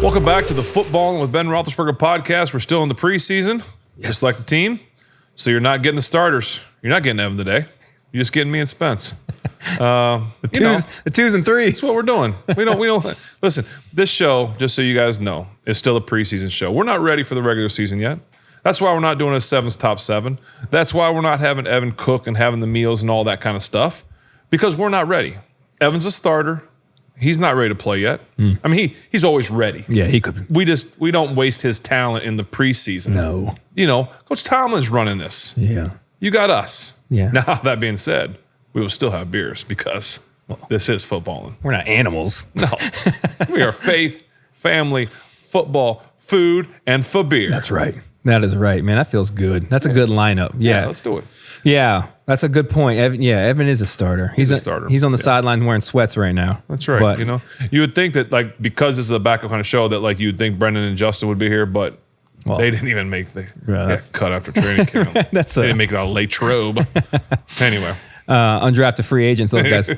Welcome back to the Footballin with Ben Roethlisberger podcast. We're still in the preseason, just like the team. So you're not getting the starters. You're not getting Evan today. You're just getting me and Spence. The twos and threes. That's what we're doing. We don't listen. This show, just so you guys know, is still a preseason show. We're not ready for the regular season yet. That's why we're not doing a Seven's top 7. That's why we're not having Evan cook and having the meals and all that kind of stuff, because we're not ready. Evan's a starter. He's not ready to play yet. I mean, he's always ready. Yeah, he could. We don't waste his talent in the preseason. No. You know, Coach Tomlin's running this. Yeah. You got us. Yeah. Now, that being said, we will still have beers because this is footballing. We're not animals. No. We are faith, family, football, food, and for beer. That's right. That is right, man. That feels good. That's a good lineup. Yeah. Let's do it. Yeah, that's a good point. Evan is a starter. He's a starter. He's on the sideline wearing sweats right now. That's right. But, you know, you would think that, like, because this is a backup kind of show, that, like, you'd think Brendan and Justin would be here, but they didn't even make the cut after training camp. They didn't make it out of Latrobe. Anyway. Undrafted free agents, those guys.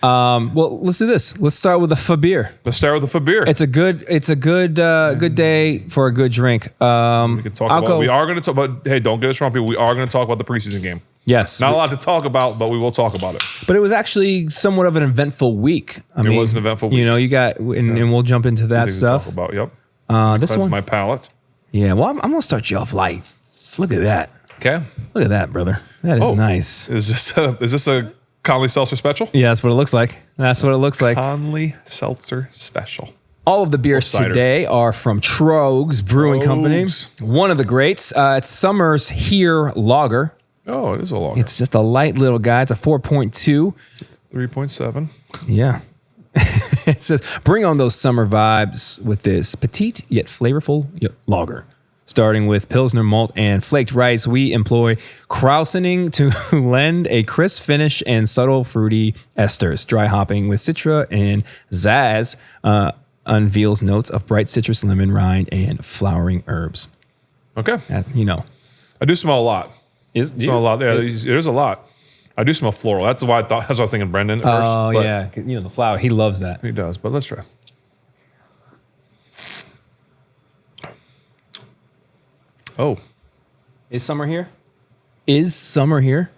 Well, let's do this. Let's start with the Fabir. Let's start with the Fabir. It's a good day for a good drink. We can talk about. We are going to talk about. Hey, don't get us wrong, people. We are going to talk about the preseason game. Yes, not a lot to talk about, but we will talk about it. But it was actually somewhat of an eventful week. It was an eventful week. You know, you got, and we'll jump into that stuff. To talk about, yep. This one, my palate. Yeah, well, I'm going to start you off light. Look at that. Okay. Look at that, brother. That is nice. Is this a Conley Seltzer special? Yeah, that's what it looks like. That's what it looks like. Conley Seltzer special. All of the beers today are from Trogs Brewing Company. One of the greats. It's Summer's Here Lager. Oh, it is a lager. It's just a light little guy. It's a 4.2. 3.7. Yeah. It says, bring on those summer vibes with this petite yet flavorful lager. Starting with Pilsner malt and flaked rice, we employ krausening to lend a crisp finish and subtle fruity esters. Dry hopping with Citra and Zaz unveils notes of bright citrus, lemon, rind, and flowering herbs. Okay. You know. I do smell a lot. Smell a lot. Yeah, there's a lot. I do smell floral. That's why that's what I was thinking Brendan at first. Oh, yeah. You know, the flower. He loves that. He does, but let's try. Oh. Is summer here? Is summer here?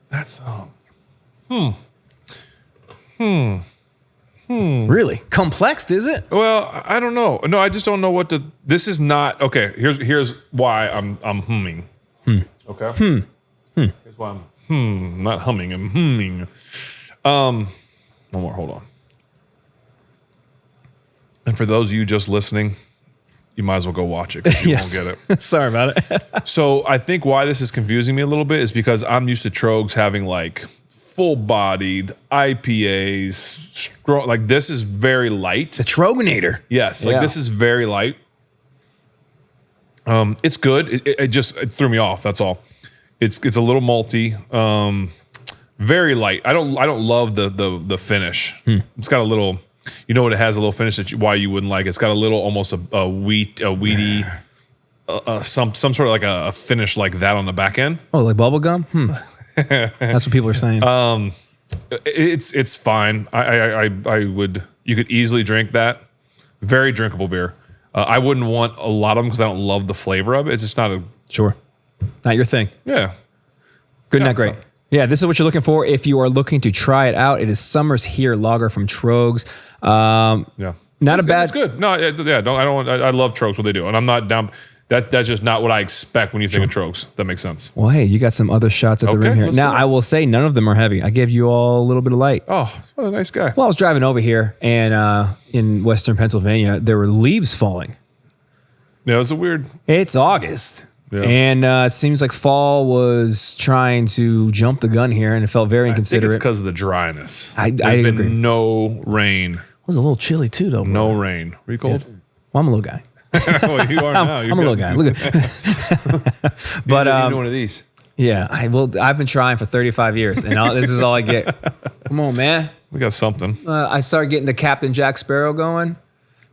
That's Really? Complexed, is it? Well, I don't know. No, I just don't know what to. This is not okay. Here's why I'm humming. Okay. Here's why I'm not humming. I'm humming. One more. Hold on. And for those of you just listening, you might as well go watch it because you won't get it. Sorry about it. So I think why this is confusing me a little bit is because I'm used to Trogs having like full-bodied IPAs. Strong, like this is very light. The Troganator. Yes, like this is very light. It's good. It threw me off. That's all. It's a little malty. Very light. I don't love the finish. It's got a little. You know what it has a little finish why you wouldn't like it. It's got a little almost a weedy, some sort of like a finish like that on the back end. Oh, like bubble gum? That's what people are saying. It's fine. I would. You could easily drink that. Very drinkable beer. I wouldn't want a lot of them because I don't love the flavor of it. It's just not a not your thing. Yeah. Good, not great. Yeah, this is what you're looking for if you are looking to try it out. It is Summer's Here Lager from Trogs. It's good. No, I love Trogs, what they do, and I'm not down. That's just not what I expect when you think of Trogs. That makes sense. Well, hey, you got some other shots at the rim here. Now, I will say none of them are heavy. I gave you all a little bit of light. Oh, what a nice guy. Well, I was driving over here, and in Western Pennsylvania, there were leaves falling. Yeah, it was a weird. It's August. Yeah. And it seems like fall was trying to jump the gun here, and it felt very inconsiderate. I think it's because of the dryness. I agree. No rain. It was a little chilly too, though. No rain. Were you cold? Yeah. Well, I'm a little guy. Well, you are now. I'm a little guy. Look at. But you need one of these. Yeah, I've been trying for 35 years, and this is all I get. Come on, man. We got something. I started getting the Captain Jack Sparrow going.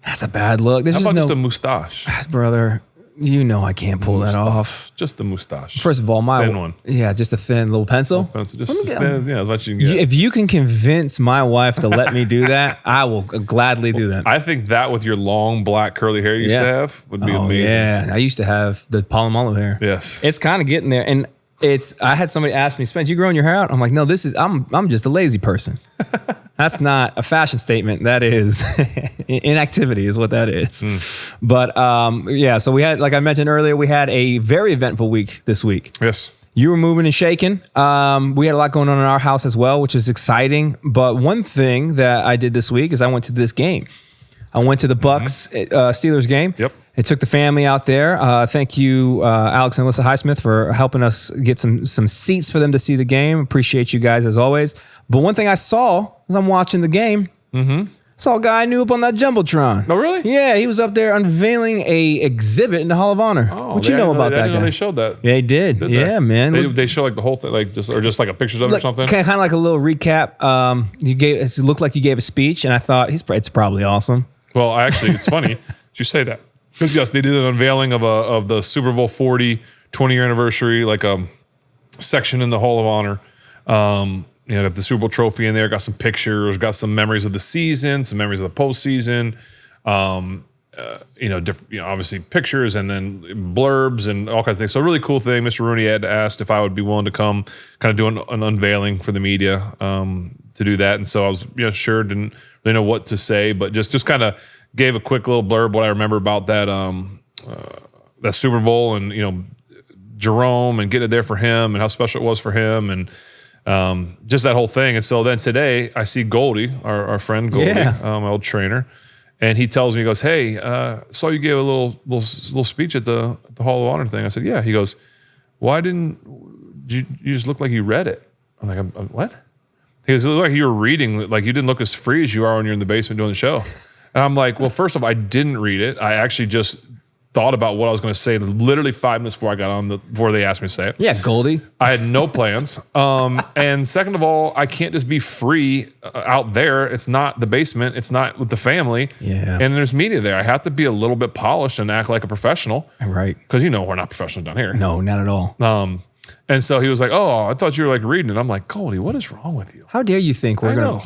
That's a bad look. How about just a mustache, brother? You know I can't pull that off. Just the mustache. First of all, thin one. Yeah, just a thin little pencil. Just as thin as, as much as you can get. If you can convince my wife to let me do that, I will gladly do that. I think that with your long black curly hair you used to have would be amazing. Yeah, I used to have the Palomalo hair. Yes. It's kind of getting there. And I had somebody ask me, Spence, you growing your hair out? I'm like, no, I'm just a lazy person. That's not a fashion statement. That is inactivity is what that is. But so we had, like I mentioned earlier, we had a very eventful week this week. Yes. You were moving and shaking. We had a lot going on in our house as well, which is exciting. But one thing that I did this week is I went to this game. I went to the Bucs Steelers game. Yep. I took the family out there. Thank you, Alex and Alyssa Highsmith, for helping us get some seats for them to see the game. Appreciate you guys as always. But one thing I saw as I'm watching the game, saw a guy I knew up on that Jumbotron. Oh, really? Yeah, he was up there unvailing a exhibit in the Hall of Honor. Oh, what you know about that guy? They showed that. Yeah, they did. Yeah, man. They show like the whole thing, like just like a pictures of it or something. Kind of like a little recap. It looked like you gave a speech, and I thought it's probably awesome. Well, actually, it's funny you say that. Because yes, they did an unveiling of the Super Bowl 40 20-year anniversary, like a section in the Hall of Honor. Got the Super Bowl trophy in there, got some pictures, got some memories of the season, some memories of the postseason. Obviously pictures and then blurbs and all kinds of things. So a really cool thing. Mr. Rooney had asked if I would be willing to come kind of do an unveiling for the media to do that. And so I was sure, didn't really know what to say, but just kind of gave a quick little blurb what I remember about that that Super Bowl and Jerome and getting it there for him and how special it was for him and just that whole thing. And so then today I see Goldie, our friend Goldie, my old trainer, and he tells me, he goes, "Hey, saw you gave a little speech at the Hall of Honor thing." I said, "Yeah." He goes, "Why didn't you just look like you read it?" I'm like, "What?" He goes, "It looked like you were reading, like you didn't look as free as you are when you're in the basement doing the show." And I'm like, "Well, first of all, I didn't read it. I actually just thought about what I was going to say literally 5 minutes before I got on before they asked me to say it." Yeah, Goldie. I had no plans. And second of all, I can't just be free out there. It's not the basement. It's not with the family. Yeah. And there's media there. I have to be a little bit polished and act like a professional. Right. Because we're not professionals down here. No, not at all. And so he was like, "Oh, I thought you were like reading it." I'm like, "Goldie, what is wrong with you? How dare you think we're gonna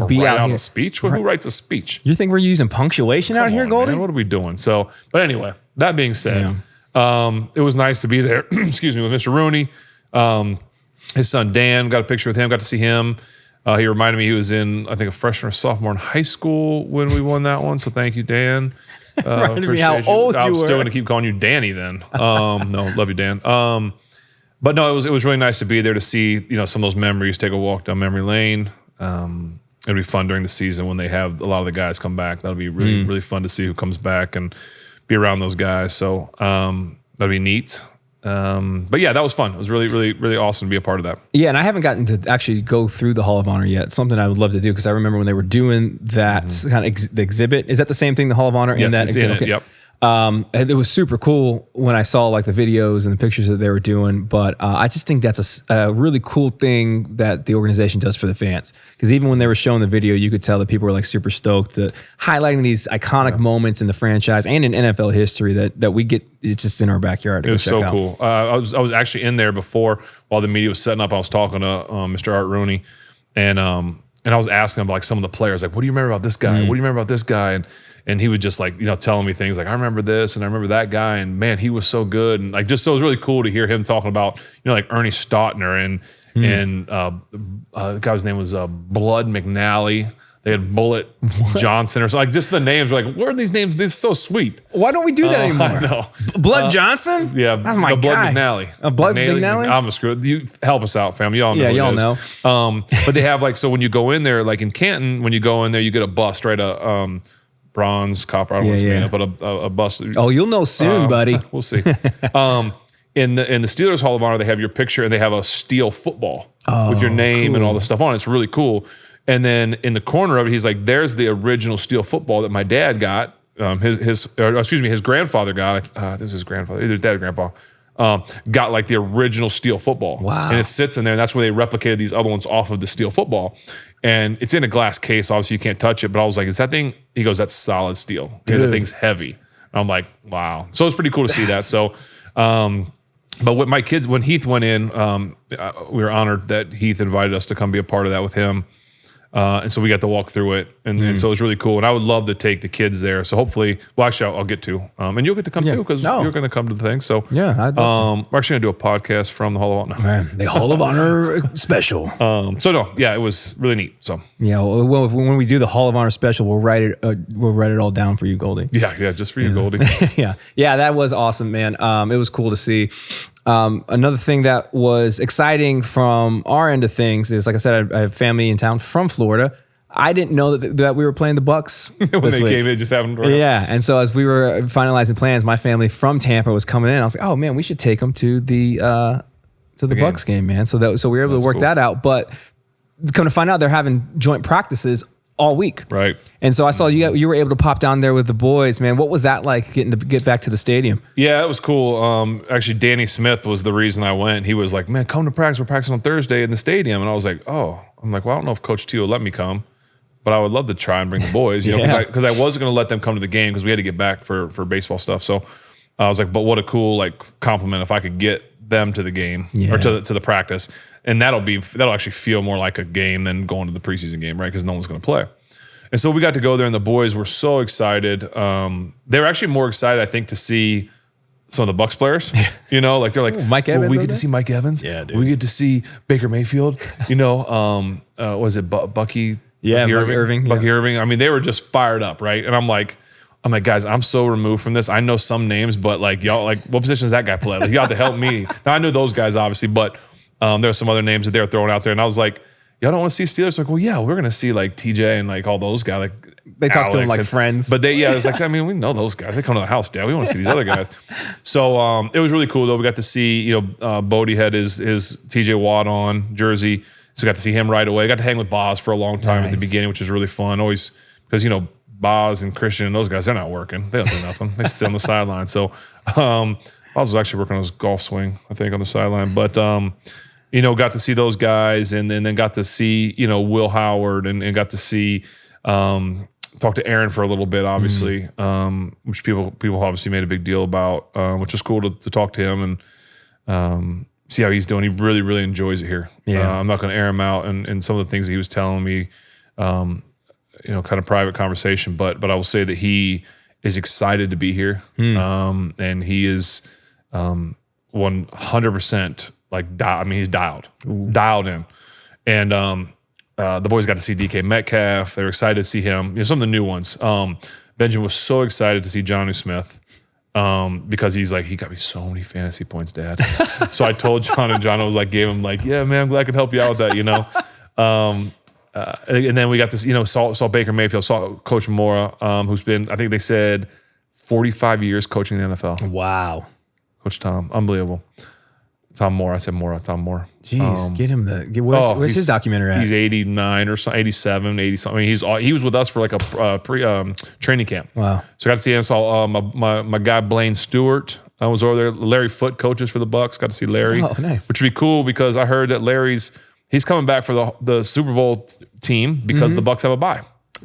be out out here? A speech? Who writes a speech? You think we're using punctuation out here, Goldie? Man, what are we doing?" So, but anyway, that being said, it was nice to be there. Excuse me, with Mr. Rooney, his son Dan. Got a picture with him. Got to see him. He reminded me he was in, I think, a freshman or sophomore in high school when we won that one. So thank you, Dan. Reminded me how old you were. I'm still going to keep calling you Danny then. No, love you, Dan. But no, it was really nice to be there to see some of those memories. Take a walk down memory lane. It'll be fun during the season when they have a lot of the guys come back. That'll be really really fun to see who comes back and be around those guys. So that'll be neat. But yeah, that was fun. It was really, really, really awesome to be a part of that. Yeah, and I haven't gotten to actually go through the Hall of Honor yet. Something I would love to do because I remember when they were doing that kind of the exhibit. Is that the same thing, the Hall of Honor? Yes, in that it's exhibit? in it. Okay. Yep. And it was super cool when I saw like the videos and the pictures that they were doing. But I just think that's a really cool thing that the organization does for the fans. Because even when they were showing the video, you could tell that people were like super stoked, highlighting these iconic moments in the franchise and in NFL history that we get. It's just in our backyard. It was so cool. I was actually in there before while the media was setting up. I was talking to Mr. Art Rooney, and I was asking him like some of the players, like, "What do you remember about this guy? What do you remember about this guy?" And he would just like, telling me things like, "I remember this and I remember that guy, and man, he was so good." And like, just so it was really cool to hear him talking about, like Ernie Stautner and the guy's name was Blood McNally. They had Bullet Johnson or something. Like just the names were like, where are these names? This is so sweet. Why don't we do that anymore? I know. Blood Johnson? Yeah. That's my Blood guy. McNally. Blood McNally? I'm a screw. You help us out, fam. Y'all know. Yeah, who y'all it is. But they have like, so when you go in there, like in Canton, when you go in there, you get a bus, right? A bronze, copper, I don't know what's made of, but a bus. Oh, you'll know soon, buddy. We'll see. In the Steelers Hall of Honor, they have your picture and they have a steel football with your name and all the stuff on it. It's really cool. And then in the corner of it, he's like, "There's the original steel football that my dad got. His grandfather got. This is his grandfather, either dad or grandpa. Got like the original steel football. Wow. And it sits in there, and that's where they replicated these other ones off of the steel football. And it's in a glass case, obviously you can't touch it. But I was like, "Is that thing?" He goes, "That's solid steel. Dude, that thing's heavy." I'm like, wow. So it's pretty cool to see that. So, but with my kids, when Heath went in, we were honored that Heath invited us to come be a part of that with him. And so we got to walk through it. And so it was really cool. And I would love to take the kids there. So hopefully, well, actually, I'll get to. And you'll get to come too because you're going to come to the thing. So yeah, I'd love we're actually going to do a podcast from the Hall of Honor. Man, the Hall of Honor special. So no, yeah, it was really neat. So yeah, well, when we do the Hall of Honor special, we'll write it all down for you, Goldie. Yeah, just for you, Goldie. yeah, that was awesome, man. It was cool to see. Another thing that was exciting from our end of things is, like I said, I have family in town from Florida. I didn't know that we were playing the Bucs when they came in. It just happened. Right yeah, and so as we were finalizing plans, my family from Tampa was coming in. I was like, "Oh man, we should take them to the Bucs game, man." So we were able to work that out. But come to find out, they're having joint practices all week. Right. And so I saw you were able to pop down there with the boys, man. What was that like get back to the stadium? Yeah, it was cool. Actually, Danny Smith was the reason I went. He was like, man, come to practice. We're practicing on Thursday in the stadium. And I was like, well, I don't know if Coach T will let me come, but I would love to try and bring the boys, you know, because I wasn't going to let them come to the game because we had to get back for baseball stuff. So I was like, but what a cool compliment if I could get them to the game or to the practice. And that'll actually feel more like a game than going to the preseason game, right? Because no one's going to play. And so we got to go there, and the boys were so excited. They were actually more excited, I think, to see some of the Bucs players. You know, they're like, Mike Evans. We get to see Mike Evans. Yeah, dude. We get to see Baker Mayfield. You know, was it Bucky? Yeah, Bucky Irving. Bucky Irving. I mean, they were just fired up, right? And I'm like, guys, I'm so removed from this. I know some names, but y'all, what position does that guy play? You have to help me. Now I knew those guys obviously, but there are some other names that they were throwing out there, and I was like, y'all don't want to see Steelers? Like, well, yeah, we're going to see TJ and all those guys. They talk to them like friends. But it's I mean, we know those guys. They come to the house, Dad. We want to see these other guys. So it was really cool, though. We got to see, Bodie had his TJ Watt on jersey. So got to see him right away. Got to hang with Boz for a long time at the beginning, which was really fun. Always, because, Boz and Christian and those guys, they're not working. They don't do nothing. They sit on the sideline. So Boz was actually working on his golf swing, I think, on the sideline. But, got to see those guys and then got to see, Will Howard and got to see, talk to Aaron for a little bit, obviously, which people obviously made a big deal about, which was cool to talk to him and see how he's doing. He really, really enjoys it here. Yeah. I'm not going to air him out and some of the things that he was telling me, kind of private conversation, but I will say that he is excited to be here. And he is 100% he's dialed in. And the boys got to see DK Metcalf. They were excited to see him. Some of the new ones. Benjamin was so excited to see Jonnu Smith because he's like, he got me so many fantasy points, Dad. So I told John, and John was gave him yeah, man, I'm glad I could help you out with that, and then we got this, saw Baker Mayfield, saw Coach Mora, who's been, I think they said 45 years coaching the NFL. Wow. Coach Tom, unbelievable. Tom Moore. I said Mora. Tom Moore. Jeez, get him where's his documentary at? He's 89 or something, 87, 80 something. He was with us for a training camp. Wow. So I got to see him. Saw my guy Blaine Stewart. I was over there. Larry Foote coaches for the Bucs. Got to see Larry. Oh, nice. Which would be cool because I heard that he's coming back for the Super Bowl team because the Bucs have a bye.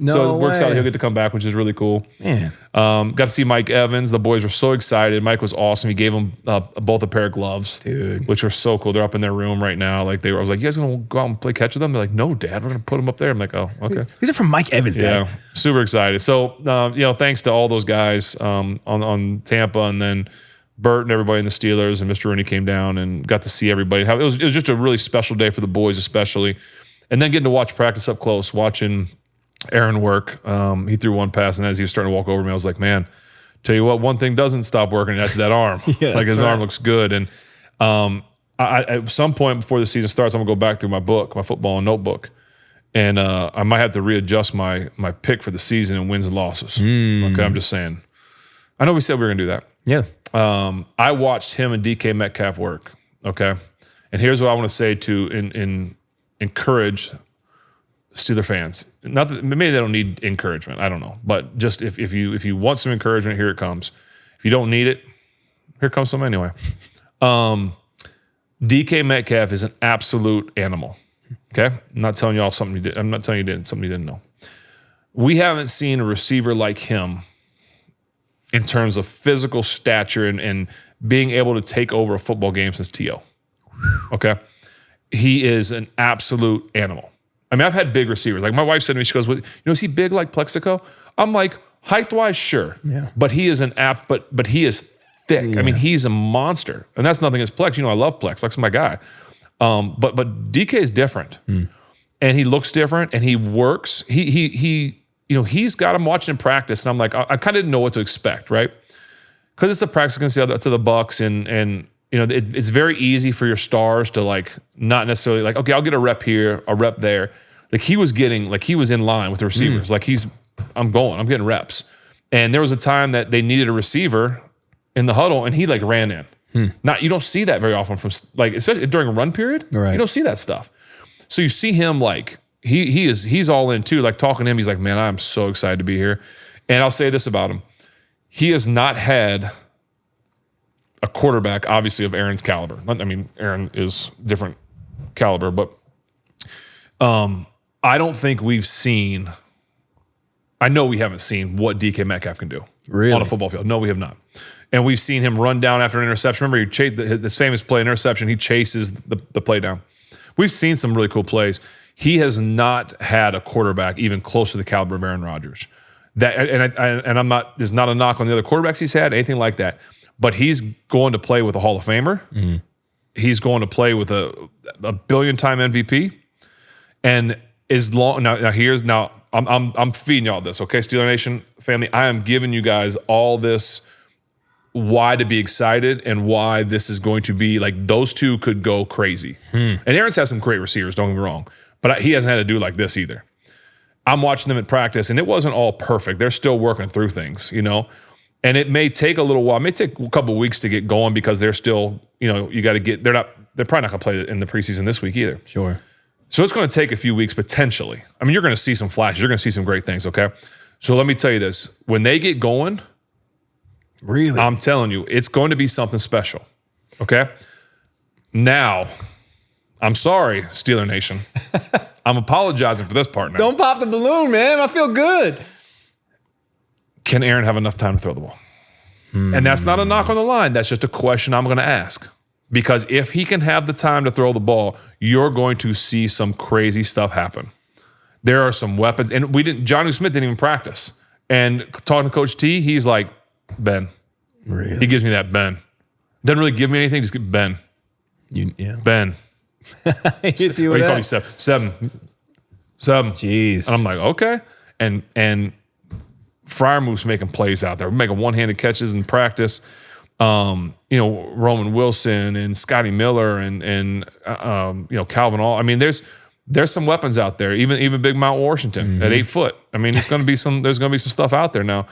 So it works out. He'll get to come back, which is really cool. Man. Got to see Mike Evans. The boys were so excited. Mike was awesome. He gave them both a pair of gloves, dude, which were so cool. They're up in their room right now. I was like, you guys gonna go out and play catch with them? They're like, no, Dad, we're gonna put them up there. I'm like, oh, okay. These are from Mike Evans, Dad. Yeah, super excited. So, thanks to all those guys on Tampa, and then Bert and everybody in the Steelers, and Mr. Rooney came down and got to see everybody. It was just a really special day for the boys, especially, and then getting to watch practice up close, watching Aaron work. He threw one pass, and as he was starting to walk over me, I was like, man, tell you what, one thing doesn't stop working, and that's that arm. His arm looks good. And I at some point before the season starts, I'm gonna go back through my football notebook, and I might have to readjust my pick for the season in wins and losses. Okay, I'm just saying. I know we said we were gonna do that. Yeah. I watched him and DK Metcalf work. Okay, and here's what I want to say to encourage Steeler fans. Not that maybe they don't need encouragement. I don't know, but just if you want some encouragement, here it comes. If you don't need it, here comes some anyway. DK Metcalf is an absolute animal. Okay, I'm not telling y'all something you did. I'm not telling you something you didn't know. We haven't seen a receiver like him in terms of physical stature and being able to take over a football game since T.O. Okay? He is an absolute animal. I mean, I've had big receivers. Like my wife said to me, she goes, is he big like Plexico? I'm like, height-wise, sure. Yeah. But he is but he is thick. Yeah. I mean, he's a monster. And that's nothing against Plex. I love Plex. Plex is my guy. But DK is different. And he looks different and he works. He's got him watching him practice. And I'm like, I kind of didn't know what to expect, right? Because it's a practice against the Bucs and it's very easy for your stars to like not necessarily like, okay, I'll get a rep here, a rep there. Like he was in line with the receivers. Like I'm getting reps. And there was a time that they needed a receiver in the huddle and he like ran in. Now you don't see that very often from like, especially during a run period. Right. You don't see that stuff. So you see him like, he's all in too. Like talking to him, he's like, man, I'm so excited to be here. And I'll say this about him. He has not had a quarterback, obviously, of Aaron's caliber. I mean, Aaron is different caliber, but I don't think I know we haven't seen what DK Metcalf can do on a football field. No, we have not. And we've seen him run down after an interception. Remember, this famous play, interception, he chases the play down. We've seen some really cool plays. He has not had a quarterback even close to the caliber of Aaron Rodgers. There's not a knock on the other quarterbacks he's had, anything like that. But he's going to play with a Hall of Famer. Mm-hmm. He's going to play with a billion-time MVP. And I'm feeding y'all this, okay, Steeler Nation family. I am giving you guys all this why to be excited and why this is going to be like those two could go crazy. And Aaron's has some great receivers, don't get me wrong, but he hasn't had to do like this either. I'm watching them at practice, and it wasn't all perfect. They're still working through things, and it may take a little while. It may take a couple of weeks to get going because they're still, you got to get. They're probably not going to play in the preseason this week either. Sure. So it's going to take a few weeks potentially. I mean, you're going to see some flashes. You're going to see some great things. Okay. So let me tell you this: when they get going, really, I'm telling you, it's going to be something special. Okay. Now, I'm sorry, Steeler Nation. I'm apologizing for this part now. Don't pop the balloon, man. I feel good. Can Aaron have enough time to throw the ball? And that's not a knock on the line. That's just a question I'm going to ask. Because if he can have the time to throw the ball, you're going to see some crazy stuff happen. There are some weapons. And Jonnu Smith didn't even practice. And talking to Coach T, he's like, Ben. Really? He gives me that Ben. Doesn't really give me anything, just give Ben. Ben. Hits you or with you that? call me seven. Jeez. And I'm like, okay. And Fryermuth's making plays out there. We're making one-handed catches in practice. Roman Wilson and Scotty Miller and Calvin All. I mean, there's some weapons out there. Even Big Mount Washington at 8 foot. I mean, there's going to be some stuff out there now.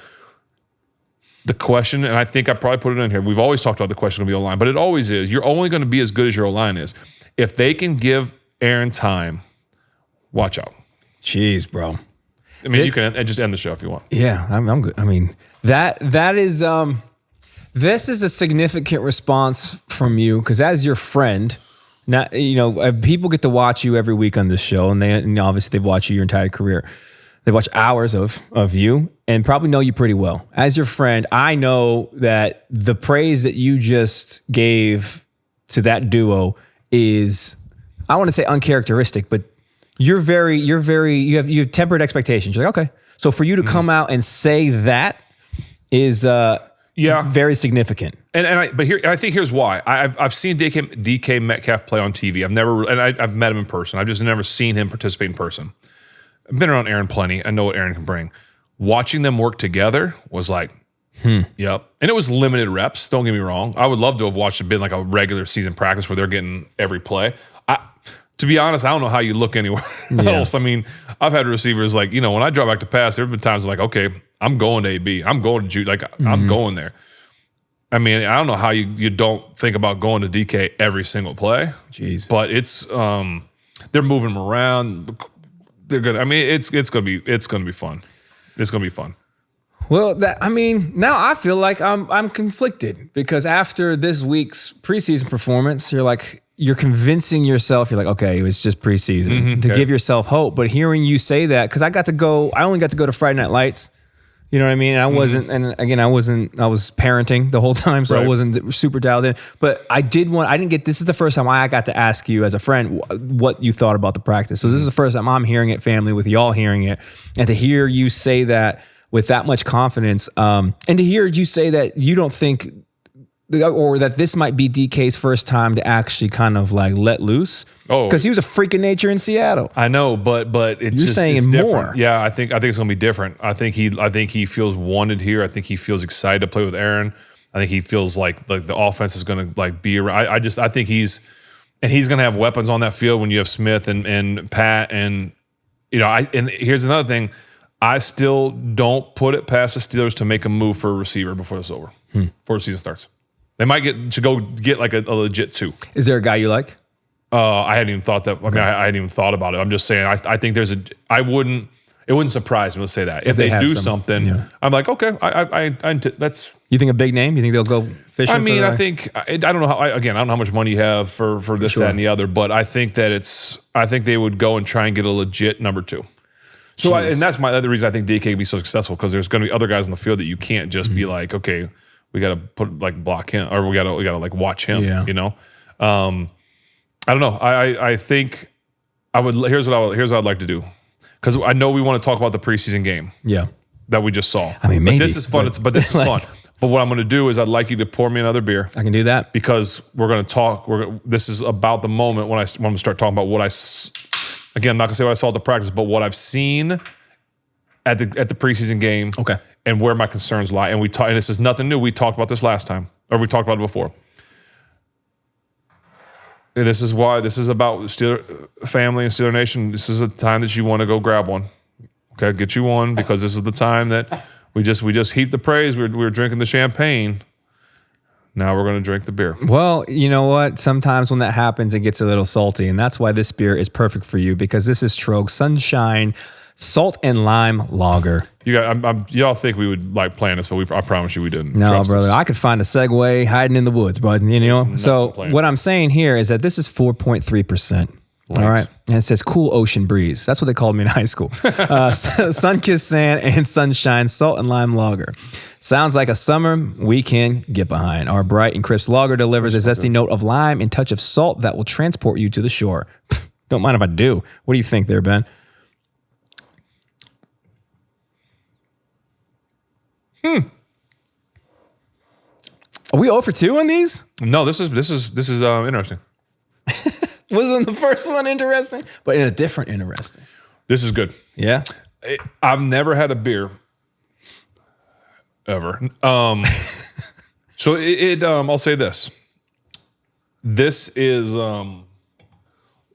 The question, and I think I probably put it in here. We've always talked about the question of the O-line, but it always is. You're only going to be as good as your O-line is. If they can give Aaron time, watch out. Jeez, bro. I mean, you can just end the show if you want. Yeah, I'm good. I mean, that is this is a significant response from you because as your friend, not people get to watch you every week on this show, and obviously they've watched you your entire career. They watch hours of you and probably know you pretty well. As your friend, I know that the praise that you just gave to that duo is, I want to say uncharacteristic, but you have tempered expectations. You're like, okay. So for you to come out and say that is very significant. I think here's why. I've seen DK Metcalf play on TV. I've met him in person. I've just never seen him participate in person. I've been around Aaron plenty. I know what Aaron can bring. Watching them work together was like, yep. And it was limited reps. Don't get me wrong. I would love to have watched it been like a regular season practice where they're getting every play. To be honest, I don't know how you look anywhere else. I mean, I've had receivers like, when I draw back to pass, there have been times I'm like, okay, I'm going to AB. I'm going to Jude. Like, I'm going there. I mean, I don't know how you don't think about going to DK every single play. Jeez. But it's they're moving them around. They're good. I mean, it's gonna be fun. It's gonna be fun. Well, now I feel like I'm conflicted because after this week's preseason performance, you're convincing yourself. You're like, okay, it was just preseason to give yourself hope. But hearing you say that, because I only got to go to Friday Night Lights, You know what I mean? And I wasn't, and again, I was parenting the whole time, so I Right. wasn't super dialed in. But I didn't get, this is the first time I got to ask you as a friend what you thought about the practice. So this is the first time I'm hearing it, family, with y'all hearing it. And to hear you say that with that much confidence, and to hear you say that you don't think, or that this might be DK's first time to actually kind of like let loose. Oh. Because he was a freak of nature in Seattle. I know, but it's You're just saying it's more. different. Yeah, I think it's gonna be different. I think he feels wanted here. I think he feels excited to play with Aaron. I think he feels like the offense is gonna like be around. I think he's gonna have weapons on that field when you have Smith and Pat, and and here's another thing. I still don't put it past the Steelers to make a move for a receiver before it's over, before the season starts. They might get like a legit 2. Is there a guy you like? I hadn't even thought that. I mean, I hadn't even thought about it. I'm just saying. I think there's it wouldn't surprise me. Let's say that if they do something, I'm like, okay, that's. You think a big name? You think they'll go fishing? I mean, I think I don't know how. I don't know how much money you have for this, that, and the other. But I think that I think they would go and try and get a legit number 2. So and that's my other reason I think DK would be so successful, because there's going to be other guys on the field that you can't just be like, okay, we got to block him, or we got to like watch him. Yeah. I don't know. I think I would. Here's what I'd like to do, because I know we want to talk about the preseason game. Yeah. That we just saw. I mean, maybe. But this is fun. But this is fun. But what I'm going to do is I'd like you to pour me another beer, I can do that. because we're going to talk. This is about the moment when I'm going to start talking about what again, I'm not going to say what I saw at the practice, but what I've seen at the preseason game. Okay. And where my concerns lie. And and this is nothing new. We talked about this last time, or we talked about it before. And this is about Steeler family and Steeler Nation. This is a time that you want to go grab one. Okay, get you one, because this is the time that we just heaped the praise. We were drinking the champagne. Now we're going to drink the beer. Well, you know what? Sometimes when that happens, it gets a little salty, and that's why this beer is perfect for you, because this is Trogue Sunshine Salt and Lime Lager. Y'all think we would like plan this, but I promise you we didn't. No, Trust brother, us. I could find a Segway hiding in the woods, but So what I'm saying here is that this is 4.3%. All right. And it says cool ocean breeze. That's what they called me in high school. Sun-kissed sand and sunshine, salt and lime lager. Sounds like a summer we can get behind. Our bright and crisp lager delivers a zesty note of lime and touch of salt that will transport you to the shore. Don't mind if I do. What do you think there, Ben? Are we 0 for 2 on these? No, this is interesting. Wasn't the first one interesting? But in a different interesting. This is good. Yeah. I've never had a beer ever. So I'll say this. This is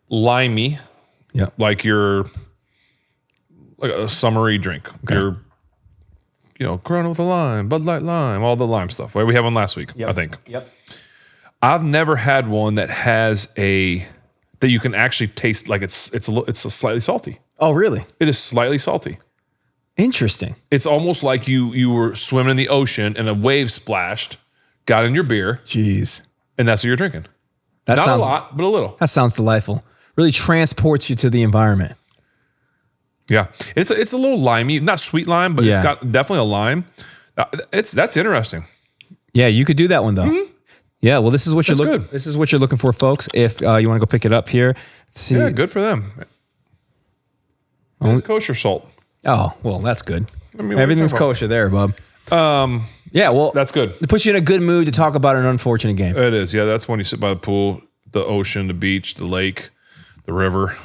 limey, like a summery drink. Okay. Corona with a lime, Bud Light lime, all the lime stuff. Right? We had one last week, I think. Yep. I've never had one that has that you can actually taste like it's slightly salty. Oh, really? It is slightly salty. Interesting. It's almost like you were swimming in the ocean and a wave splashed, got in your beer, Jeez. and that's what you're drinking. Not a lot, but a little. That sounds delightful. Really transports you to the environment. Yeah, it's a little limey, not sweet lime, but it's got definitely a lime. That's interesting. Yeah, you could do that one though. Mm-hmm. Yeah, well, this is what you're looking. Good. This is what you're looking for, folks. If you want to go pick it up here, let's see. Yeah, good for them. It's kosher salt. Oh, well, that's good. I mean, everything's kosher there, bub. Yeah, well, that's good. It puts you in a good mood to talk about an unfortunate game. It is. Yeah, that's when you sit by the pool, the ocean, the beach, the lake, the river,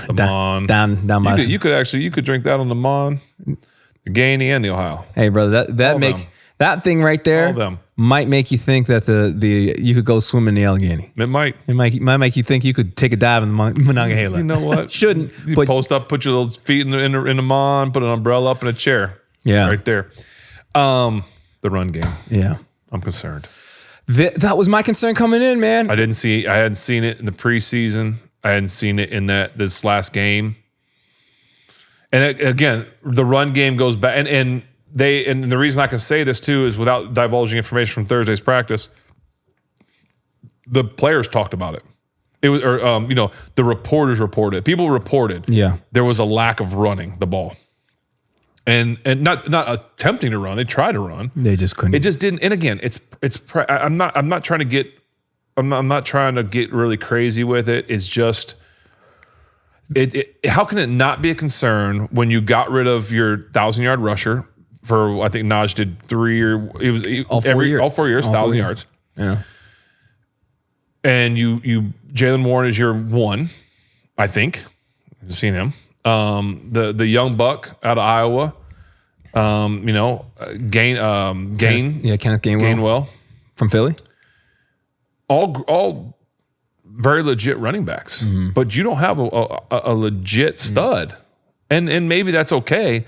the Mon. Down by. You could drink that on the Mon, the Gainey, and the Ohio. Hey, brother, that thing right there All them. might make you think that the you could go swim in the Allegheny. It might. It might make you think you could take a dive in the Monongahela. You know what? Shouldn't. You But post up, put your little feet in the Mon, put an umbrella up in a chair. Yeah. Right there. The run game. Yeah. I'm concerned. That was my concern coming in, man. I hadn't seen it in the preseason. I hadn't seen it in this last game. And again, the run game goes back, and the reason I can say this too is without divulging information from Thursday's practice. The players talked about it. It was, the reporters reported. People reported. Yeah. There was a lack of running the ball. and not attempting to run. They tried to run. They just couldn't. It just didn't. And again, I'm not trying to get really crazy with it. It's just how can it not be a concern when you got rid of your 1,000-yard rusher for, I think Naj did 3 or it was all 4 years, 1,000 yards. Yeah. And you Jalen Warren is your one, I think. I've seen him. The young buck out of Iowa, Kenneth Gainwell from Philly. All very legit running backs, but you don't have a legit stud, and maybe that's okay,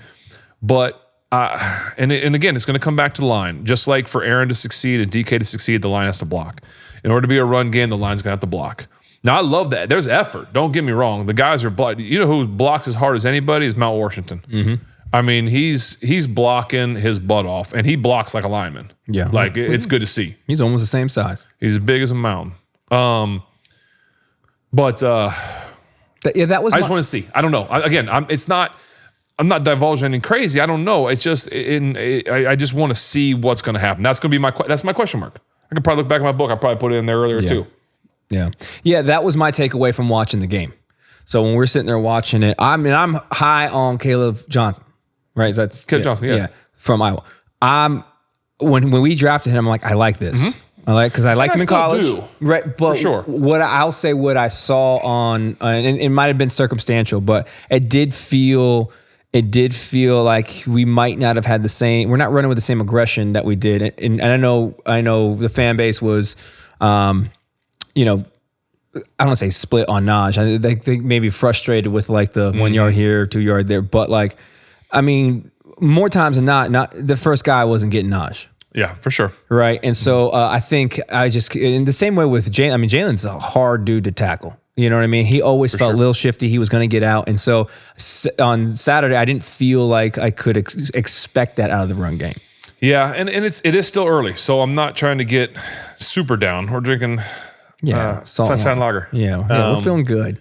but and again, it's going to come back to the line. Just like for Aaron to succeed and DK to succeed, the line has to block. In order to be a run game, the line's going to have to block. Now, I love that. There's effort. Don't get me wrong. The guys are blocked. You know who blocks as hard as anybody is Mount Washington. Mm-hmm. I mean, he's blocking his butt off, and he blocks like a lineman. Yeah. Like, it's good to see. He's almost the same size. He's as big as a mountain. That was. I just want to see. I don't know. I'm not divulging anything crazy. I don't know. It's just I just want to see what's going to happen. That's going to be that's my question mark. I can probably look back at my book. I probably put it in there earlier too. Yeah. That was my takeaway from watching the game. So when we're sitting there watching it, I'm high on Caleb Johnson, right? That's Caleb Johnson, yeah, from Iowa. When we drafted him, I'm like, I like this. Mm-hmm. Because I liked him in college, right? But for sure, what I saw on, and it might have been circumstantial, but it did feel like we might not have had the same. We're not running with the same aggression that we did, and I know the fan base was, I don't want to say split on Naj. They may be frustrated with like the 1 yard here, 2 yard there, but like, I mean, more times than not the first guy wasn't getting Naj. Yeah, for sure. Right. And so I think in the same way with Jalen, Jalen's a hard dude to tackle. You know what I mean? He always felt a little shifty. He was going to get out. And so on Saturday, I didn't feel like I could expect that out of the run game. Yeah. And it is still early. So I'm not trying to get super down. We're drinking sunshine lager. Yeah. We're feeling good.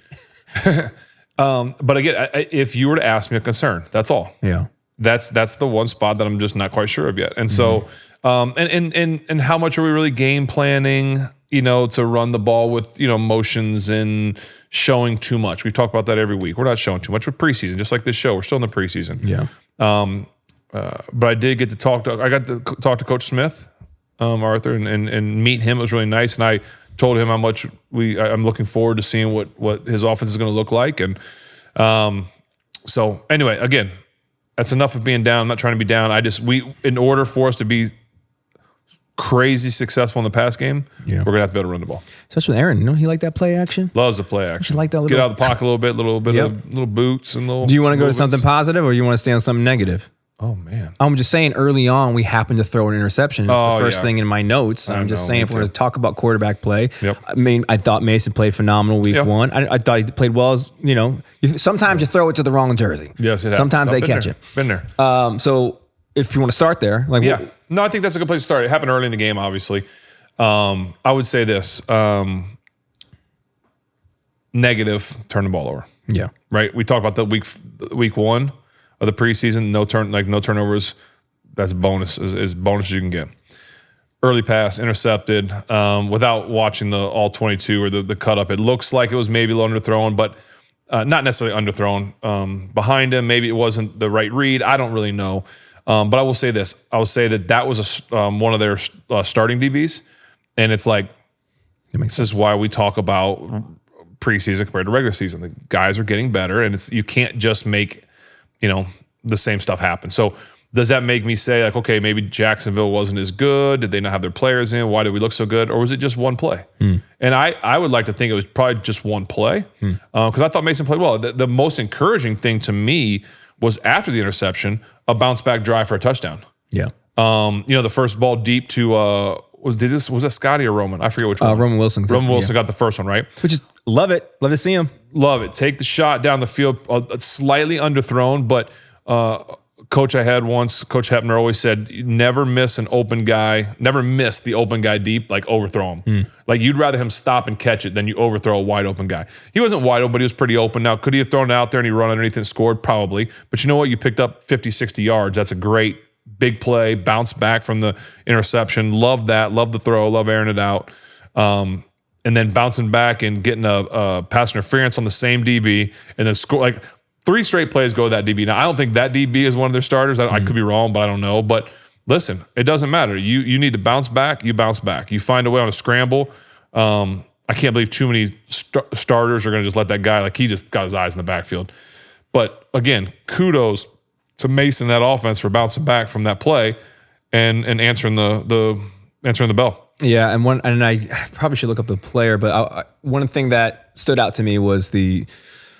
But again, if you were to ask me a concern, that's all. Yeah. That's the one spot that I'm just not quite sure of yet. And so, and how much are we really game planning, to run the ball with, motions and showing too much? We've talked about that every week. We're not showing too much with preseason, just like this show. We're still in the preseason. Yeah. But I did get to talk to Coach Smith, Arthur, and meet him. It was really nice. And I told him how much I'm looking forward to seeing what his offense is going to look like. And so anyway, again, that's enough of being down. I'm not trying to be down. In order for us to be crazy successful in the pass game, we're gonna have to be able to run the ball. Especially with Aaron, he like that play action. Loves the play action. Like that get out of the pocket a little bit of little boots and little. Do you want to go to something positive or you want to stay on something negative? Oh man, I'm just saying. Early on, we happened to throw an interception. It's the first thing in my notes. I'm just saying if we're going to talk about quarterback play. Yep. I mean, I thought Mason played phenomenal week one. I thought he played well. As sometimes you throw it to the wrong jersey. Yes, it happens. Sometimes they catch it. Been there. So if you want to start there, no, I think that's a good place to start. It happened early in the game, obviously. I would say this: negative, turn the ball over. Yeah. Right. We talked about the week one of the preseason, no turnovers. That's bonus, is bonus you can get. Early pass, intercepted, without watching the all 22 or the cut up. It looks like it was maybe a little underthrown, but not necessarily underthrown. Behind him, maybe it wasn't the right read. I don't really know. But I will say this. I will say that was one of their starting DBs. And it's like, this is why we talk about preseason compared to regular season. The guys are getting better, and you can't just make the same stuff happen. So does that make me say like, okay, maybe Jacksonville wasn't as good? Did they not have their players in? Why did we look so good? Or was it just one play? And I would like to think it was probably just one play because I thought Mason played well. The most encouraging thing to me was after the interception, a bounce back drive for a touchdown. Yeah. The first ball deep to was that Scotty or Roman? I forget which one. Roman Wilson. Roman Wilson got the first one, right? Which is love it. Love to see him. Love it. Take the shot down the field, slightly underthrown, but coach I had once, Coach Hepner, always said, never miss an open guy, never miss the open guy deep, like overthrow him. Like you'd rather him stop and catch it than you overthrow a wide open guy. He wasn't wide open, but he was pretty open. Now, could he have thrown it out there and he run underneath and scored? Probably. But you know what? You picked up 50, 60 yards. That's a great big play, bounce back from the interception. Love that. Love the throw. Love airing it out. And then bouncing back and getting a pass interference on the same DB and then score. Like 3 straight plays go to that DB. Now, I don't think that DB is one of their starters. I could be wrong, but I don't know. But listen, it doesn't matter. You need to bounce back. You bounce back. You find a way on a scramble. I can't believe too many starters are going to just let that guy, like he just got his eyes in the backfield. But again, kudos to Mason, that offense, for bouncing back from that play and answering the bell. Yeah, and I probably should look up the player, but one thing that stood out to me was the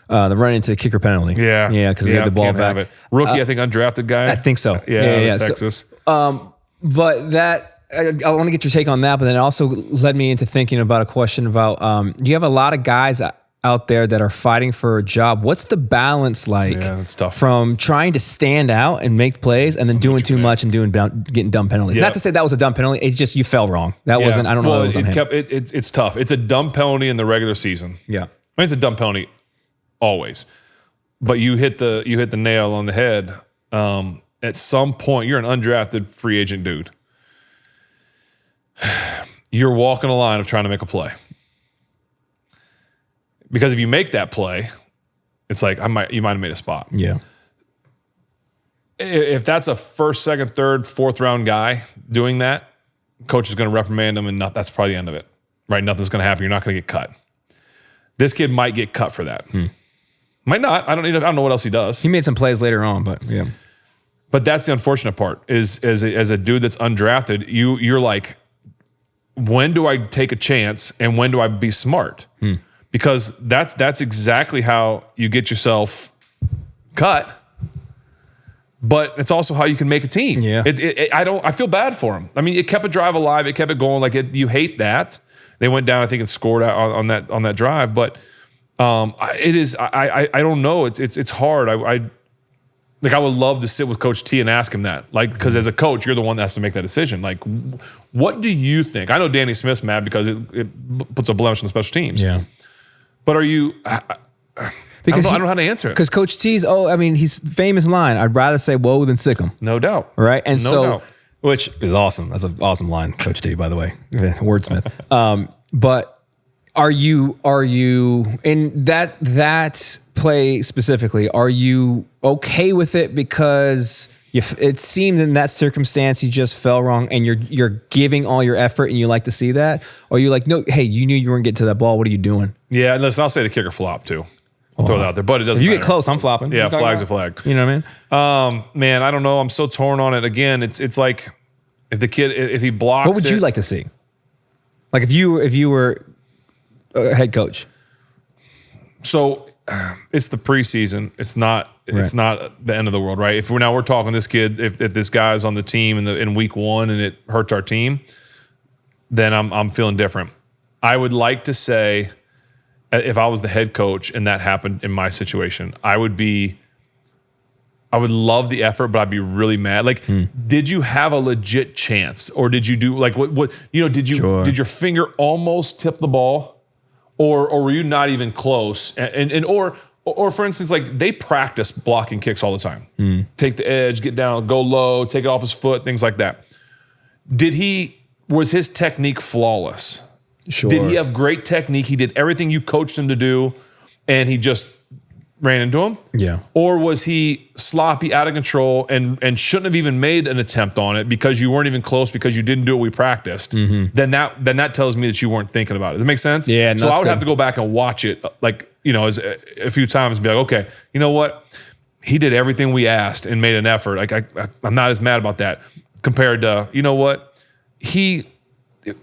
run into the kicker penalty. Yeah, because we had the ball back. Rookie, I think undrafted guy. I think so. Yeah. Texas. So, but that I want to get your take on that, but then it also led me into thinking about a question about you have a lot of guys out there that are fighting for a job. What's the balance like? Yeah, it's tough. From trying to stand out and make plays and then doing too much and getting dumb penalties. Yep. Not to say that was a dumb penalty. It's just you fell wrong. That wasn't. I don't know. Well, it's tough. It's a dumb penalty in the regular season. Yeah, I mean, it's a dumb penalty always, but you hit the nail on the head. At some point, you're an undrafted free agent dude. You're walking a line of trying to make a play. Because if you make that play, it's like you might have made a spot. Yeah. If that's a first, second, third, fourth round guy doing that, coach is going to reprimand him, and that's probably the end of it. Right? Nothing's going to happen. You're not going to get cut. This kid might get cut for that. Might not. I don't know what else he does. He made some plays later on, but yeah. But that's the unfortunate part. Is as a dude that's undrafted, you're like, when do I take a chance and when do I be smart? Because that's exactly how you get yourself cut. But it's also how you can make a team. Yeah. I feel bad for him. I mean, it kept a drive alive. It kept it going. Like you hate that. They went down, I think, and scored on that drive. But it is. I don't know. It's hard. I would love to sit with Coach T and ask him that. Like, because as a coach, you're the one that has to make that decision. Like, what do you think? I know Danny Smith's mad because it puts a blemish on the special teams. Yeah. But are you? Because I don't know how to answer it. Because Coach T's, he's famous line. I'd rather say "whoa" than sick 'em. No doubt. Right, and no doubt. Which is awesome. That's an awesome line, Coach T, by the way, wordsmith. But are you in that play specifically? Are you okay with it because it seemed in that circumstance he just fell wrong, and you're giving all your effort, and you like to see that? Or are you like, no, hey, you knew you weren't getting to that ball. What are you doing? Yeah, listen, I'll say the kicker flopped too. I'll throw it out there, but it doesn't. If you matter. Get close, I'm flopping. Yeah, flag's a flag. You know what I mean? Man, I don't know. I'm so torn on it. Again, it's like if the kid, if he blocks. What would you like to see? Like if you were a head coach. So it's the preseason. It's not the end of the world, right? If we're talking this kid, if this guy's on the team in week 1 and it hurts our team, then I'm feeling different. I would like to say, if I was the head coach and that happened in my situation, I would love the effort, but I'd be really mad. Like, did you have a legit chance, or did you do like what did your finger almost tip the ball, or were you not even close? Or for instance, like they practice blocking kicks all the time. Take the edge, get down, go low, take it off his foot, things like that. Was his technique flawless? Sure. Did he have great technique? He did everything you coached him to do, and he just ran into him? Yeah. Or was he sloppy, out of control, and shouldn't have even made an attempt on it because you weren't even close because you didn't do what we practiced? Then that tells me that you weren't thinking about it. Does that make sense? Yeah. So I would have to go back and watch it, like, as a few times and be like, okay, you know what? He did everything we asked and made an effort. Like I'm not as mad about that compared to, you know what? He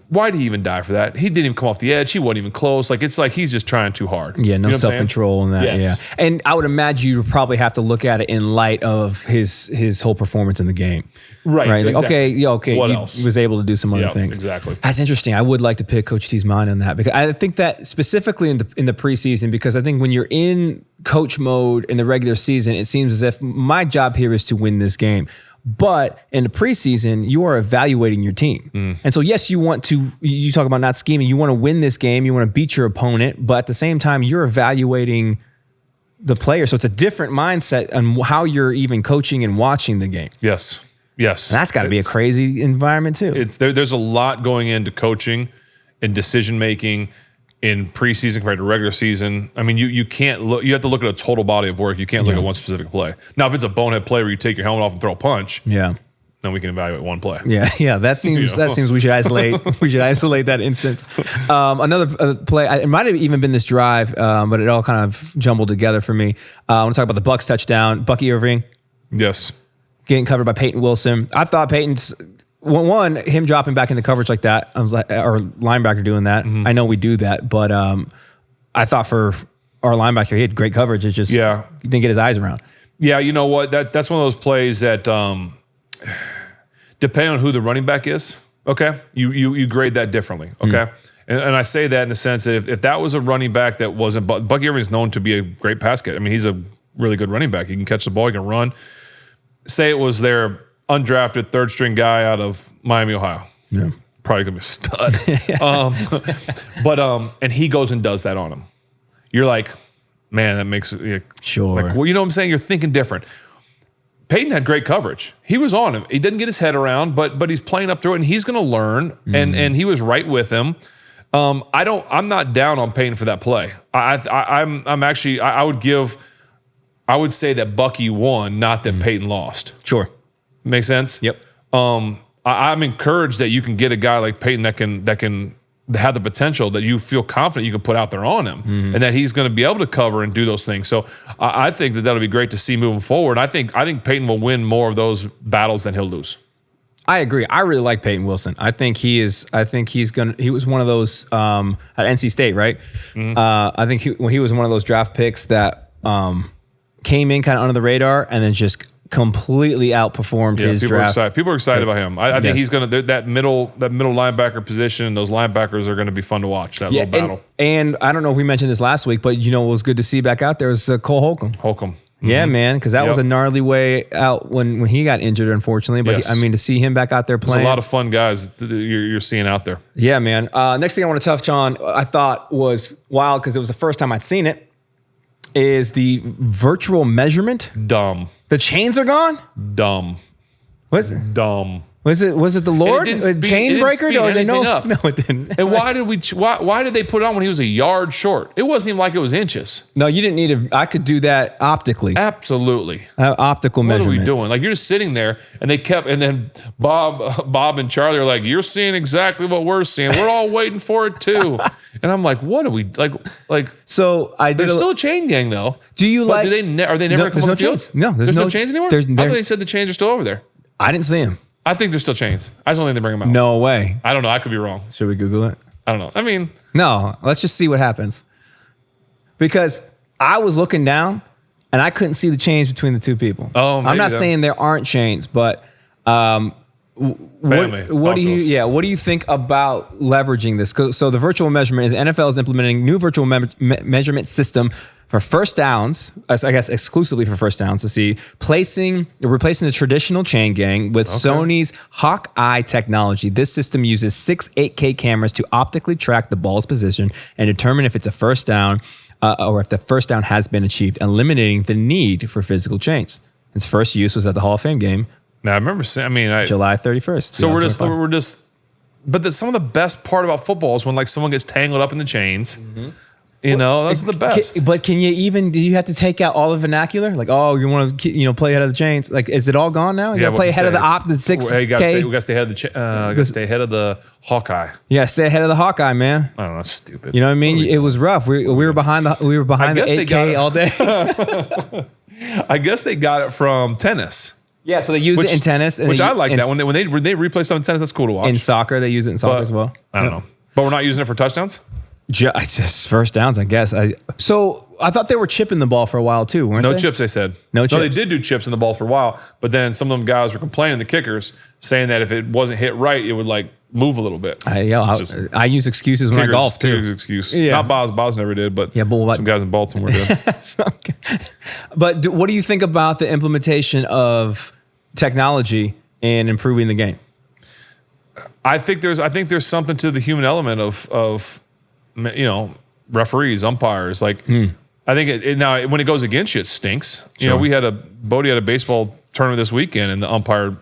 why did he even die for that? He didn't even come off the edge. He wasn't even close. Like, it's like he's just trying too hard. Yeah, no You know what I'm saying? self-control in that. Yes. Yeah. And I would imagine you would probably have to look at it in light of his whole performance in the game. Right. Like, Exactly. okay. What He else? was able to do some other Yeah, things. exactly. That's interesting. I would like to pick Coach T's mind on that because I think that specifically in the preseason, because I think when you're in coach mode in the regular season, it seems as if my job here is to win this game. But in the preseason, you are evaluating your team. And so, yes, you talk about not scheming, you want to win this game, you want to beat your opponent, but at the same time, you're evaluating the player. So it's a different mindset on how you're even coaching and watching the game. Yes. And that's got to be a crazy environment too. There's a lot going into coaching and decision making in preseason compared to regular season. I mean, you can't look. You have to look at a total body of work. You can't look at one specific play. Now, if it's a bonehead play where you take your helmet off and throw a punch, Yeah. then we can evaluate one play. Yeah. That seems that seems we should isolate. We should isolate that instance. Another play. It might have even been this drive, but it all kind of jumbled together for me. I want to talk about the Bucs touchdown. Bucky Irving Yes. getting covered by Peyton Wilson. I thought Peyton's him dropping back into coverage like that. I was like, our linebacker doing that. I know we do that, but I thought for our linebacker, he had great coverage. It's just he didn't get his eyes around. Yeah, you know what? That's one of those plays that depending on who the running back is, okay, you grade that differently, okay? And I say that in the sense that if that was a running back that wasn't, Bucky Irving is known to be a great pass catcher. I mean, he's a really good running back. He can catch the ball, he can run. Say it was their undrafted third string guy out of Miami, Ohio. Yeah. Probably gonna be a stud. And he goes and does that on him. You're like, man, that makes it Sure. like, well, you know what I'm saying? You're thinking different. Peyton had great coverage. He was on him. He didn't get his head around, but he's playing up through it and he's gonna learn. And he was right with him. I'm not down on Peyton for that play. I would say that Bucky won, not that Peyton lost. Sure. Make sense? Yep. I'm encouraged that you can get a guy like Peyton that can have the potential that you feel confident you can put out there on him, and that he's going to be able to cover and do those things. So I think that'll be great to see moving forward. I think Peyton will win more of those battles than he'll lose. I agree. I really like Peyton Wilson. I think he was one of those at NC State, right? I think he was one of those draft picks that came in kind of under the radar and then just completely outperformed his draft. People are excited about him. I think he's going to that middle linebacker position. Those linebackers are going to be fun to watch. That little battle. And I don't know if we mentioned this last week, but what was good to see back out there was Cole Holcomb. Yeah, man, because that was a gnarly way out when he got injured, unfortunately. But to see him back out there playing, there's a lot of fun guys you're seeing out there. Yeah, man. Next thing I want to touch on, I thought was wild because it was the first time I'd seen it. Is the virtual measurement dumb? The chains are gone. Dumb. What's it? Dumb. Was it the Lord? Chain breaker? Or they know? Up. No, it didn't. And why did they put it on when he was a yard short? It wasn't even like it was inches. No, you didn't need I could do that optically. Absolutely. Optical measurement. What are we doing? Like, you're just sitting there, and then Bob and Charlie are like, "You're seeing exactly what we're seeing. We're all waiting for it too." And I'm like, "What are we like?" So there's still a chain gang though. Do you are they never come on the field? No, there's no chains anymore. I thought they said the chains are still over there. I didn't see them. I think there's still chains. I just don't think they bring them out. No way. I don't know. I could be wrong. Should we Google it? I don't know. I mean, no. Let's just see what happens. Because I was looking down and I couldn't see the chains between the two people. Oh, I'm not saying there aren't chains, but what do you think about leveraging this? So the virtual measurement is NFL is implementing new virtual measurement system for first downs, I guess exclusively for first downs, to see replacing the traditional chain gang with Sony's Hawkeye technology. This system uses 6 8K cameras to optically track the ball's position and determine if it's a first down or if the first down has been achieved, eliminating the need for physical chains. Its first use was at the Hall of Fame game. Now, I remember saying, July 31st. So we're just, but some of the best part about football is when like someone gets tangled up in the chains. Mm-hmm. Those are the best. But do you have to take out all the vernacular? Like, you want to, play ahead of the chains? Like, is it all gone now? You got to play ahead of the 6K? Hey, we got to stay ahead of the Hawkeye. Yeah, stay ahead of the Hawkeye, man. I don't know, that's stupid. You know what I mean? It was rough. We were behind the 8K all day. I guess they got it from tennis. Yeah, so they use it in tennis. And Which I like that. When they replay some in tennis, that's cool to watch. In soccer, they use it in soccer as well. I don't know. But we're not using it for touchdowns? It's just first downs, I guess. So I thought they were chipping the ball for a while too, weren't they? No chips, they said. No chips. No, they did do chips in the ball for a while, but then some of them guys were complaining, the kickers, saying that if it wasn't hit right, it would like move a little bit. I use excuses when I golf too. Kickers excuse. Yeah. Not Boz. Boz never did, but but some guys in Baltimore did. But what do you think about the implementation of technology and improving the game? I think there's something to the human element of referees, umpires. Like I think now when it goes against you, it stinks. You know, Bodie had a baseball tournament this weekend, and the umpire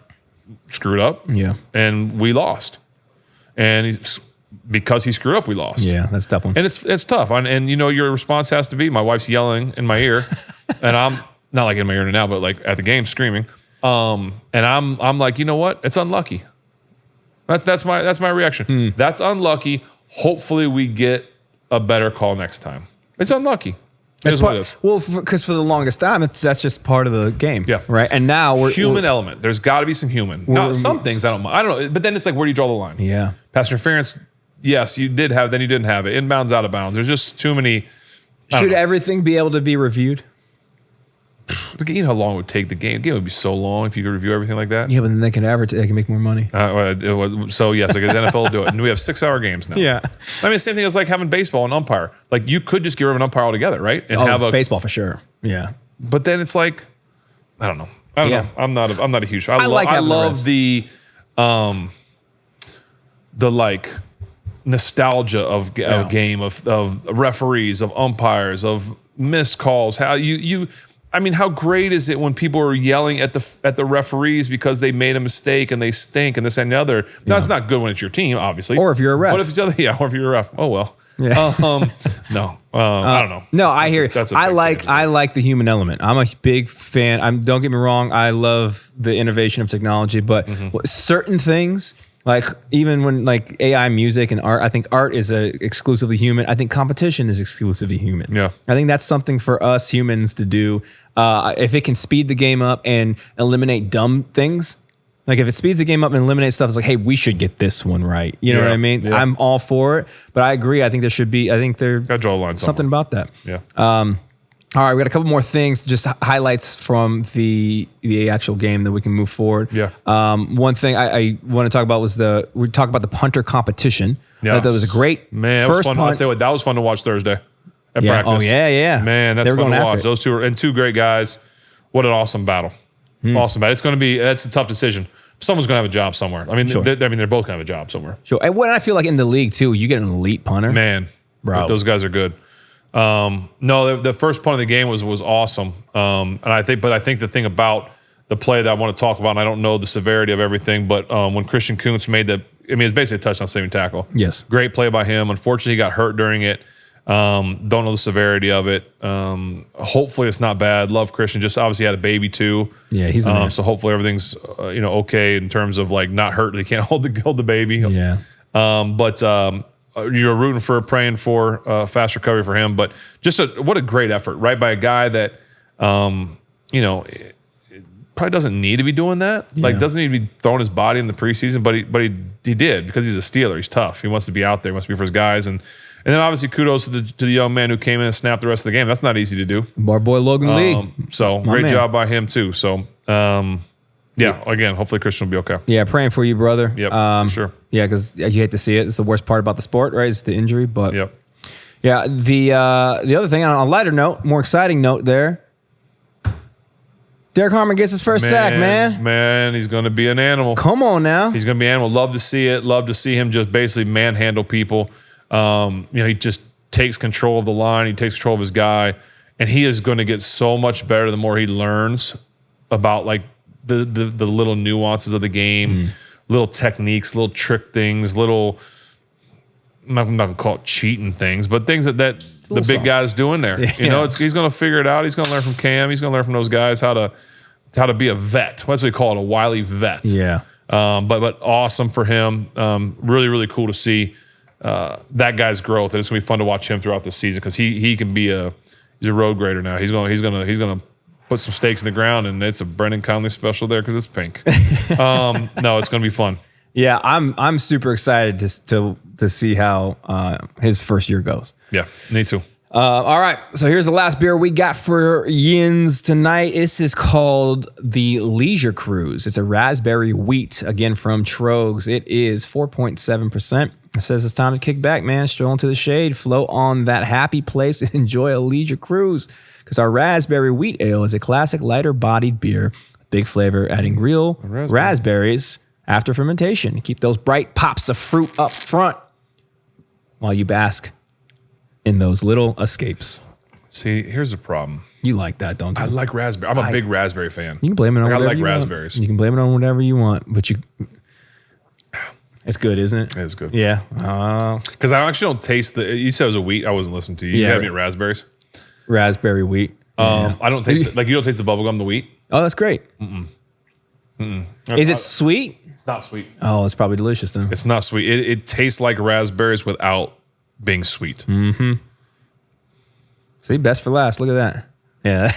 screwed up. Yeah, and we lost. And because he screwed up, we lost. Yeah, that's a tough one. And it's tough. And your response has to be, my wife's yelling in my ear, and I'm not like in my ear now, but like at the game screaming. And I'm like, you know what? It's unlucky. That's my reaction. That's unlucky. Hopefully we get a better call next time. It's unlucky. It is what it is. Well, because for the longest time, that's just part of the game. Yeah. Right. And now we're human element. There's got to be some human. Now, some things I don't mind. I don't know. But then it's like, where do you draw the line? Yeah. Pass interference. Yes, you did have. Then you didn't have it. Inbounds, out of bounds. There's just too many. Should everything be able to be reviewed? You know how long it would take the game? The game would be so long if you could review everything like that. Yeah, but then they can they can make more money. So yes, like the NFL will do it. And we have 6-hour games now. Yeah. I mean, the same thing as like having baseball and umpire. Like you could just get rid of an umpire altogether, right? And have baseball for sure. Yeah. But then it's like, I don't know. I don't know. I'm not a huge fan. I love the like nostalgia of a game, of referees, of umpires, of missed calls. How I mean, how great is it when people are yelling at the referees because they made a mistake and they stink and this and the other? No, it's not good when it's your team, obviously. Or if you're a ref. But if it's or if you're a ref. Oh well. Yeah. No. I don't know. No, I hear you. I like the human element. I'm a big fan. Don't get me wrong. I love the innovation of technology, but certain things, like even when like AI music and art, I think art is exclusively human. I think competition is exclusively human. Yeah. I think that's something for us humans to do. If it can speed the game up and eliminate dumb things, like if it speeds the game up and eliminates stuff, it's like, hey, we should get this one right. You know what I mean? Yeah. I'm all for it, but I agree. I think there should be. I think there got to draw a line something about that. Yeah. All right, we got a couple more things, just highlights from the actual game that we can move forward. Yeah. One thing I want to talk about was we talked about the punter competition. Yeah. That was a great first punt. I'll tell you what, that was fun to watch Thursday at practice. Oh yeah. Man, that's fun to watch. Those two great guys. What an awesome battle. Awesome battle. That's a tough decision. Someone's going to have a job somewhere. I mean, they're both going to have a job somewhere. Sure. And what I feel like in the league too, you get an elite punter. Man, bro, those guys are good. No, the first punt of the game was awesome. And I think the thing about the play that I want to talk about, and I don't know the severity of everything, but when Christian Kuntz made it's basically a touchdown saving tackle. Yes. Great play by him. Unfortunately, he got hurt during it. Don't know the severity of it. Hopefully it's not bad. Love Christian. Just obviously had a baby too. Yeah, he's the man. So hopefully everything's okay in terms of like not hurt. He can't hold the baby. Yeah. But you're rooting praying for fast recovery for him. But just what a great effort, right, by a guy that probably doesn't need to be doing that. Yeah. Like doesn't need to be throwing his body in the preseason, but he did because he's a Steeler. He's tough. He wants to be out there. He wants to be for his guys. And then obviously kudos to the young man who came in and snapped the rest of the game. That's not easy to do. Our boy Logan Lee. So great job by him too. So again, hopefully Christian will be okay. Yeah, praying for you, brother. Yep, sure. Yeah, because you hate to see it. It's the worst part about the sport, right? It's the injury. But yep. Yeah, the other thing, on a lighter note, more exciting note there, Derek Harmon gets his first sack, man. Man, he's going to be an animal. Come on now. He's going to be an animal. Love to see it. Love to see him just basically manhandle people. He just takes control of the line. He takes control of his guy. And he is going to get so much better the more he learns about like the little nuances of the game, little techniques, little trick things, little, I'm not going to call it cheating things, but things that the big guy's doing there. Yeah. He's going to figure it out. He's going to learn from Cam. He's going to learn from those guys how to be a vet. What's we call it? A wily vet. Yeah. But awesome for him. Really, really cool to see that guy's growth, and it's going to be fun to watch him throughout the season because he can be he's a road grader now. He's going to put some stakes in the ground, and it's a Brendan Conley special there because it's pink. No, it's going to be fun. Yeah, I'm super excited to see how his first year goes. Yeah, me too. All right, so here's the last beer we got for Yins tonight. This is called the Leisure Cruise. It's a raspberry wheat, again from Trogs. It is 4.7%. It says it's time to kick back, man. Stroll into the shade, float on that happy place, and enjoy a leisure cruise. Because our raspberry wheat ale is a classic lighter-bodied beer with big flavor, adding real raspberries after fermentation. Keep those bright pops of fruit up front while you bask in those little escapes. See, here's the problem. You like that, don't you? I like raspberry. I'm a big raspberry fan. You can blame it on whatever I like you raspberries. want. You can blame it on whatever you want, but it's good, isn't it? It's good. Yeah. Because I actually don't taste the. You said it was a wheat. I wasn't listening to you. You Yeah. had me at raspberries. Raspberry wheat. I don't taste it. Like, you don't taste the bubblegum, the wheat? Oh, that's great. Is it sweet? It's not sweet. Oh, it's probably delicious then. It's not sweet. It tastes like raspberries without being sweet. See, best for last. Look at that. Yeah,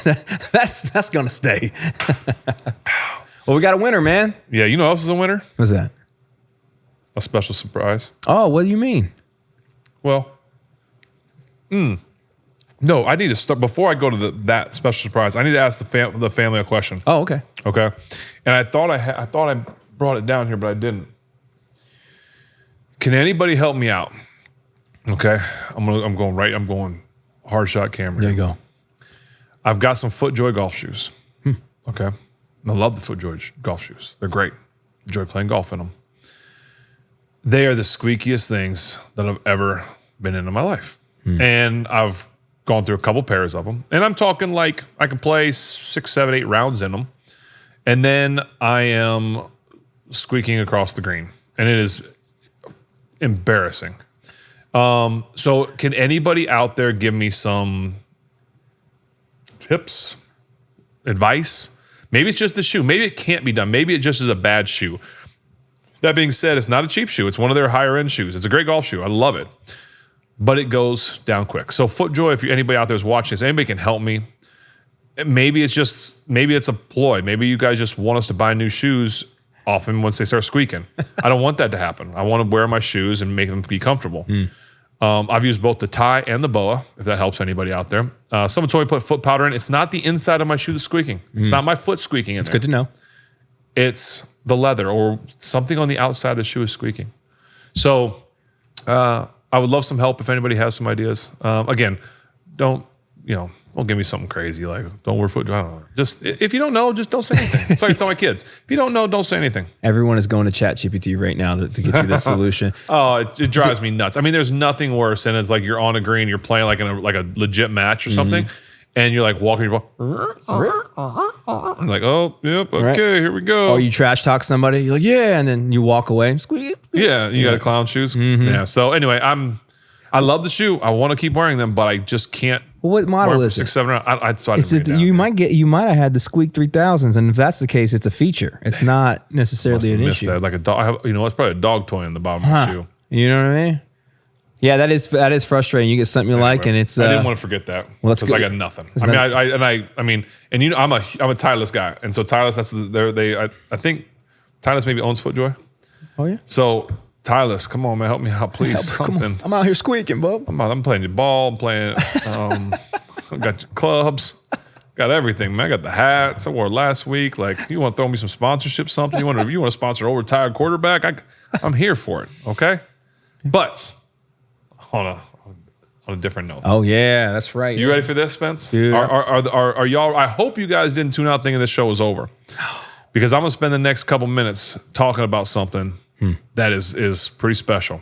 that's gonna stay. Well, we got a winner, man. Yeah, you know what else is a winner? What's that? A special surprise. Oh, what do you mean? Well, no, I need to start before I go to that special surprise. I need to ask the family a question. Oh, okay. Okay, and I thought I brought it down here, but I didn't. Can anybody help me out? Okay, I'm going hard shot camera. There you go. I've got some FootJoy golf shoes. Okay, I love the FootJoy golf shoes. They're great. Enjoy playing golf in them. They are the squeakiest things that I've ever been in my life, and I've gone through a couple pairs of them. And I'm talking like I can play 6, 7, 8 rounds in them, and then I am squeaking across the green, and it is embarrassing. So can anybody out there give me some tips, advice? Maybe it's just the shoe. Maybe it can't be done. Maybe it just is a bad shoe. That being said, it's not a cheap shoe. It's one of their higher end shoes. It's a great golf shoe. I love it, but it goes down quick. So FootJoy, if anybody out there is watching this, anybody can help me. Maybe it's a ploy. Maybe you guys just want us to buy new shoes often once they start squeaking. I don't want that to happen. I want to wear my shoes and make them be comfortable. I've used both the tie and the boa, if that helps anybody out there. Someone told me to put foot powder in. It's not the inside of my shoe that's squeaking. It's not my foot squeaking in there. Good to know. It's the leather or something on the outside of the shoe is squeaking. So I would love some help if anybody has some ideas. Again, don't give me something crazy like don't wear foot. I don't know. Just if you don't know, just don't say anything. It's like I tell my kids. If you don't know, don't say anything. Everyone is going to ChatGPT right now to get you the solution. Oh, it drives me nuts. I mean, there's nothing worse than it's like you're on a green, you're playing like in a legit match or something, and you're like walking your ball. I'm like, oh, yep, okay, Right. here we go. Or you trash talk somebody, you're like, yeah, and then you walk away. Squeak. Yeah, you got a clown shoes. Yeah. So anyway, I love the shoe. I want to keep wearing them, but I just can't. Well, what model is 6, it? 7. So I didn't read it You down. you might have had the Squeak 3000s, and if that's the case, it's a feature. It's not necessarily an Missed issue. that. Like a dog. It's probably a dog toy in the bottom of the shoe. You know what I mean? Yeah, that is frustrating. You get something you like, and it's. I didn't want to forget that. Well, that's because I good. got nothing. It's I'm a Titleist guy, and so Titleist. I think Titleist maybe owns FootJoy. Oh yeah. So Titleist, come on, man, help me out, please. Come on. I'm out here squeaking, bub. I'm playing the ball. I'm playing. I got your clubs. Got everything, man. I got the hats I wore last week. Like, you want to throw me some sponsorship, something? You want to sponsor a retired quarterback? I'm here for it. Okay, but on a different note. Oh yeah, that's right. You ready for this, Spence? Dude. Are y'all? I hope you guys didn't tune out thinking this show was over, because I'm gonna spend the next couple minutes talking about something that is pretty special,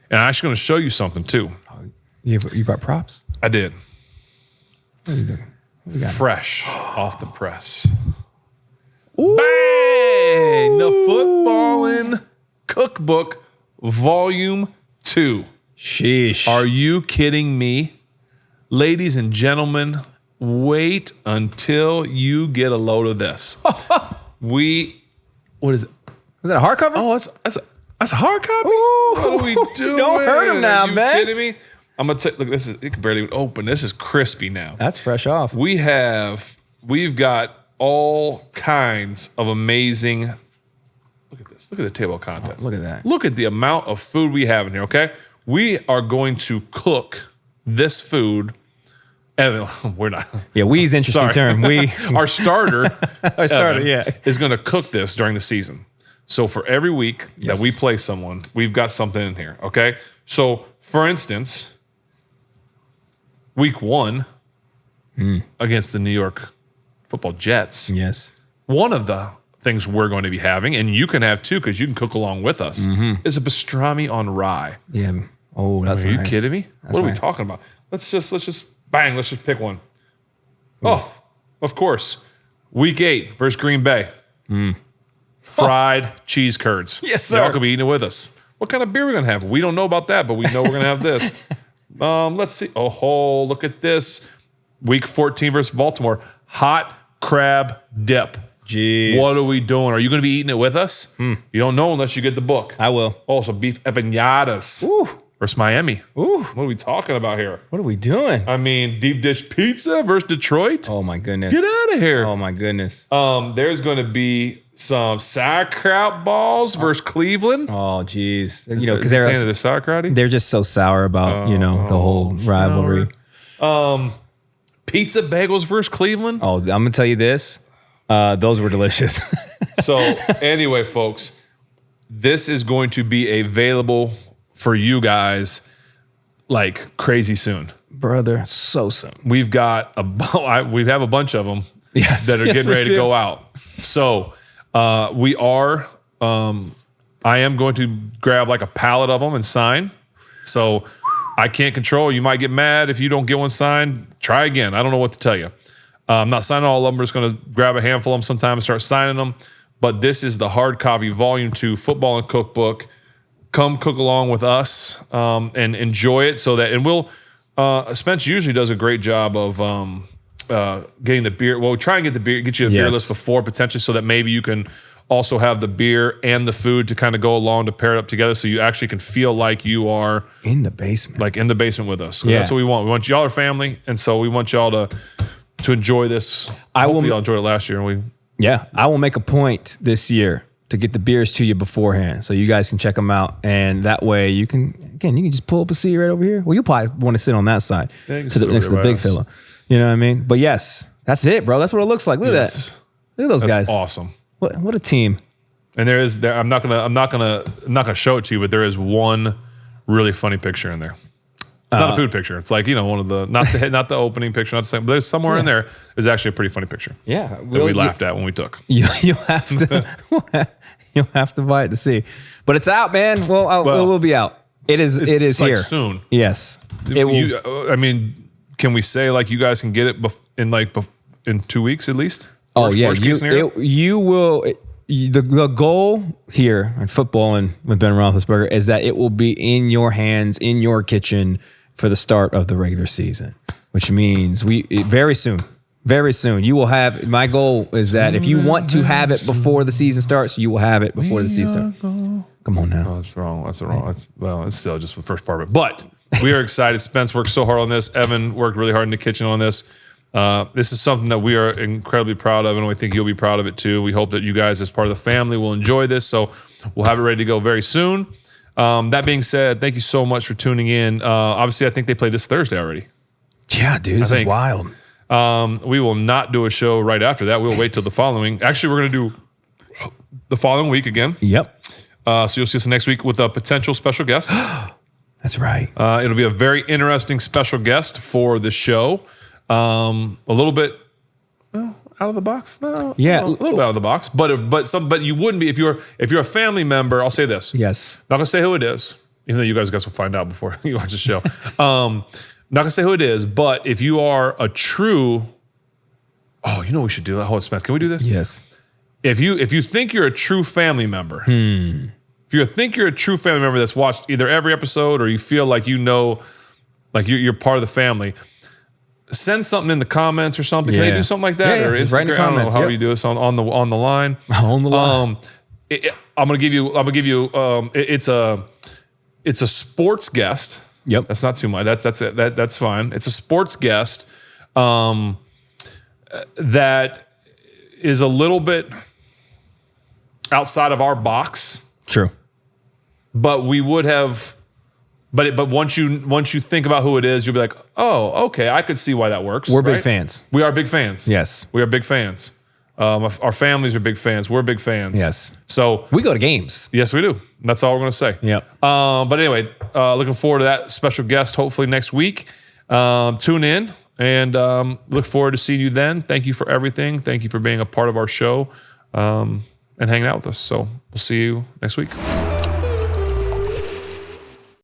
and I'm actually gonna show you something too. You brought props? I did. What are you doing? What we got? Fresh off the press. Bang! The Footballin' Cookbook Volume 2. Sheesh. Are you kidding me? Ladies and gentlemen, wait until you get a load of this. What is it? Is that a hardcover? Oh, that's a hard copy? Ooh. What are we doing? Don't hurt him now, Are you man. kidding me? I'm going to take, look, it can barely even open. This is crispy now. That's fresh off. We have we've got all kinds of amazing. Look at this. Look at the table of contents. Look at that. Look at the amount of food we have in here, okay? We are going to cook this food. Evan, we're not. Yeah, we's interesting term. We Our starter, Evan, yeah. is going to cook this during the season. So for every week that we play someone, we've got something in here, okay? So, for instance, week 1 against the New York Football Jets, Yes. one of the things we're going to be having, and you can have too because you can cook along with us, is a pastrami on rye. Yeah. Oh, that's Are you nice. kidding me? That's What are we nice. talking about? Let's just pick one. Oh, of course. Week 8 versus Green Bay. Fried cheese curds. Yes, sir. Y'all could be eating it with us. What kind of beer are we going to have? We don't know about that, but we know we're going to have this. Let's see. Oh, look at this. Week 14 versus Baltimore. Hot crab dip. Jeez. What are we doing? Are you going to be eating it with us? You don't know unless you get the book. I will. Oh, so beef empanadas versus Miami. Ooh. What are we talking about here? What are we doing? I mean, deep dish pizza versus Detroit. Oh my goodness. Get out of here. Oh my goodness. There's going to be some sauerkraut balls versus Cleveland. Oh geez. You know, Is because it saying that they're sauerkrauty? they're just so sour about the whole rivalry. Pizza bagels versus Cleveland. Oh, I'm gonna tell you this. Those were delicious. So anyway, folks, this is going to be available for you guys like crazy soon. Brother, so soon. We've got we have a bunch of them Yes. that are Yes, getting we ready to do. go out. So we are. I am going to grab like a pallet of them and sign. So I can't control. You might get mad if you don't get one signed. Try again. I don't know what to tell you. I'm not signing all of them. We're just going to grab a handful of them sometime and start signing them. But this is the hard copy, Volume 2, Football and Cookbook. Come cook along with us and enjoy it. And we'll. Spence usually does a great job of getting the beer. Well, we try and get you a beer Yes. list before potentially, so that maybe you can also have the beer and the food to kind of go along to pair it up together, so you actually can feel like you are In the basement. like in the basement with us. So Yeah. That's what we want. We want y'all are family, and so we want y'all to enjoy this. Hopefully y'all enjoyed it last year, and Yeah, I will make a point this year to get the beers to you beforehand, so you guys can check them out, and that way you can just pull up a seat right over here. Well, you'll probably want to sit on that side Yeah, you can to sit next to over the by big us. fella. You know what I mean? But yes, that's it, bro. That's what it looks like. Look at Yes. that. Look at those that's guys. awesome. What a team. And I'm not gonna show it to you, but there is one really funny picture in there. It's not a food picture. It's like, one of the not the opening picture, not the same, but there's somewhere in there. There's actually a pretty funny picture Yeah, that we laughed at when we took. You'll have to you'll have to buy it to see. But it's out, man. Well, it will be out. It is It's here like soon. Yes. It will. I mean, can we say like you guys can get it in 2 weeks at least? Oh yeah, Worst case scenario? you will. The goal here in football and with Ben Roethlisberger is that it will be in your hands, in your kitchen for the start of the regular season, which means very soon you will have. My goal is that if you want to have it before the season starts, you will have it before the season starts. Come on now. Oh, that's wrong. It's still just the first part of it. But we are excited. Spence worked so hard on this. Evan worked really hard in the kitchen on this. This is something that we are incredibly proud of, and we think you'll be proud of it too. We hope that you guys, as part of the family, will enjoy this. So we'll have it ready to go very soon. That being said, thank you so much for tuning in. Obviously, I think they play this Thursday already. Yeah, dude, this is wild. We will not do a show right after that. We'll wait till the following. Actually, we're going to do the following week again. Yep, So you'll see us next week with a potential special guest. that's right. It'll be a very interesting special guest for the show. A little bit out of the box. No, Yeah. a little bit out of the box. But you wouldn't be if you're a family member. I'll say this. Yes. Not gonna say who it is, even though you guys will find out before you watch the show. Not gonna say who it is, but if you are a true, you know what we should do. Hold on, Spence. Can we do this? Yes. If you think you're a true family member, if you think you're a true family member that's watched either every episode or you feel like like you're part of the family, send something in the comments or something. Can they do something like that? Yeah, Or just write in the Instagram? I don't know comments, how yep. you do this on the line. On the line. I'm gonna give you. It's a sports guest. Yep. That's not too much. That's fine. It's a sports guest. that is a little bit outside of our box. True. But we would have, but once you think about who it is, you'll be like, oh, okay, I could see why that works. We're big fans. We are big fans. Yes. We are big fans. Our families are big fans. We're big fans. Yes. So we go to games. Yes, we do. That's all we're going to say. Yep. But anyway, looking forward to that special guest hopefully next week. Tune in and look forward to seeing you then. Thank you for everything. Thank you for being a part of our show and hanging out with us. So we'll see you next week.